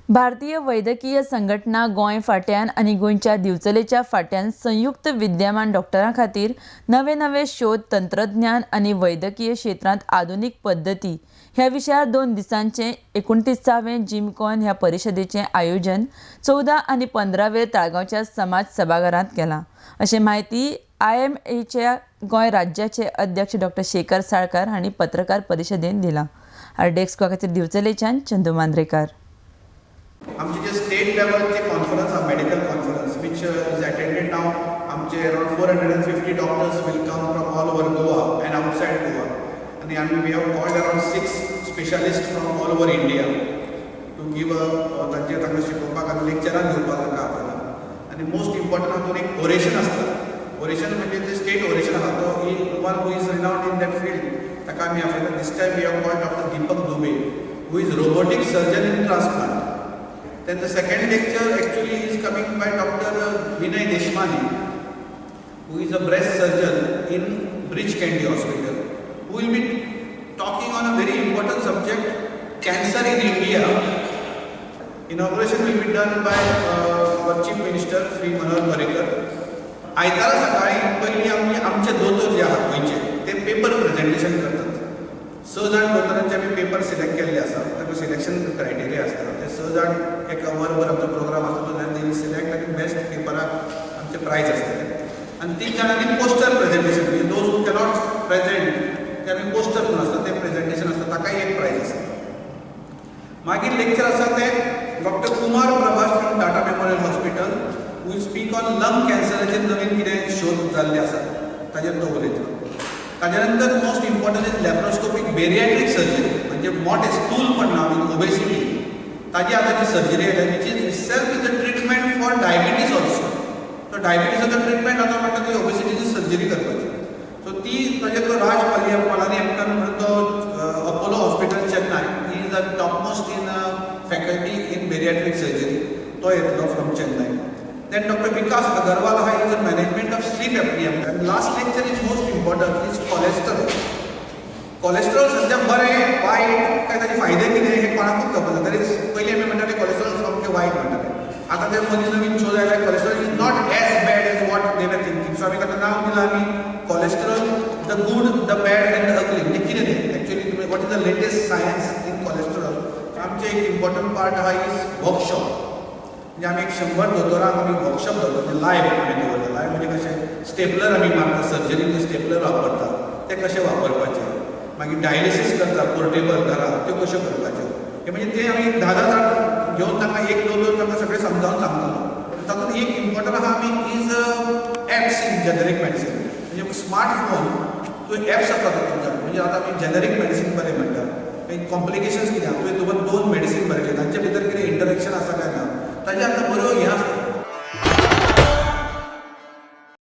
भारतीय वैद्यकीय संघटना गोंय फाट्यान आनी गोंयच्या दिवचलेच्या फाट्यान संयुक्त विद्यमान डॉक्टरां खातीर नवे नवे शोध तंत्रज्ञान आनी वैद्यकीय क्षेत्रांत आधुनीक पद्दती ह्या विशयार 2 दिसांचे 29वें जिमकॉन ह्या परिशदेचें आयोजन 14 आनी 15 ताळगांवच्या समाज सभाघरांत केलां अशें माहिती IMAच्या गोंय राज्याचे अध्यक्ष डॉ शेखर साळकार हांणी पत्रकार परिशदेंत दिलां. डेस्क खातीर दिवचलेच्यान चंदू मांद्रेकार. आमचे जे स्टेट लेवलचे कॉन्फरन्स हा medical conference which is attended नाव आमचे around 450 doctors will come from all over Goa and outside Goa आणि आम्ही we have called around 6 specialist from all over India to give तांकां शिकोवपाक आनी लेक्चरां घेवपाक तांकां आपयला. आनी मोस्ट इम्पॉर्टंट हातून एक ओरेशन आसता. ओरेशन म्हणजे ते स्टेट ओरेशन आसा तो one who is renowned in that field ताका आमी आपयला. This time we have called doctor Deepak Dubey who is robotic surgeon in transplant. Then the second lecture actually is coming by Dr. Vinay Deshmani, who is a breast surgeon in Bridge Candy Hospital, who will be talking on a very important subject, cancer in India. Inauguration will be done by our Chief Minister, Sri Manohar Parrikar. आयतारा सकाळी पयलीं आमचे दोतोर जे आहात गोंयचे ते paper presentation करतात. 6 जाण दोतोरांचे आमी पेपर सिलेक्ट केल्ले आसा. ताका सिलेक्शन क्रायटेरिया आसता. ते 6 जाण एका वरभर आमचो प्रोग्राम आसतलो आनी दे सिलेक्ट आनी बेस्ट पेपराक आमचे प्रायज आसतले. आनी 3 जाणांनी पोस्टर प्रेजेंटेशन म्हणजे दोज हू कॅनॉट प्रेजेंट ते आमी पोस्टर म्हणून आसता ते प्रेजेंटेशन आसता ताकाय एक प्रायज आसा. मागीर लेक्चर आसा ते doctor Kumar Prabhas from Tata memorial hospital who speak on lung कॅन्सराचेर नवीन कितें शोध जाल्ले आसा ताजेर तो उलयतलो. ताजे नंतर most important is laparoscopic bariatric surgery म्हणजे मोठे स्थूल म्हणना आमी ओबेसिटी ताजी आतांची सर्जरी आयल्या which is itself is a treatment for diabetes also. So डायबिटीजाचो ट्रिटमेंट आतां म्हणटा ती ओबेसिटीची सर्जरी करपाची. सो ती ताजे तो राज पलानी एमकान म्हणून तो Apollo hospital Chennai he is a topmost in faculty in bariatric surgery तो येतलो from Chennai. Then Dr. Vikas Agarwal is a management of sleep apnea. And last lecture is most important is cholesterol. Cholesterol सध्या बरें वायट काय ताचे फायदे कितें हे कोणाकूच खबर ना. तरी पयलीं आमी म्हणटाले cholesterol सामकें वायट म्हणटाले. आतां ते मदीं नवीन शोध आयला cholesterol is not as bad as what they were thinking. So आमी ताका नांव दिलां आमी cholesterol the good the bad and the ugly. म्हणजे कितें तें actually what is the latest science in cholesterol. आमचे एक इम्पॉर्टंट पार्ट आहा इज वर्कशॉप. म्हणजे आमी एक 100 दोतोरांक आमी वर्कशॉप दवरता. म्हणजे लायव्ह आमी दवरता. लायव्ह म्हणजे कशें स्टेपलर आमी मारता सर्जरीन जे स्टेपलर वापरता ते कशें वापरपाचे. मागीर डायलिसीस करता पोर्टेबल घरा त्यो कश्यो करपाच्यो हे म्हणजे ते आमी 10 जाण घेवन तांकां एक दोन तांकां सगळें समजावन सांगतलो. तातूंत एक इम्पॉर्टंट आहा आमी is apps in generic medicine. म्हणजे स्मार्टफोन तो एप्स आसता तातूंत. म्हणजे आतां आमी जेनेरीक मेडिसीन बरें म्हणटा. कॉम्प्लिकेशन्स कितें आहा तुवें तुका 2 मेडिसीन बरयले तांचे भितर कितें इंटरेक्शन आसा काय ना ताजे आतां बऱ्यो हें आसता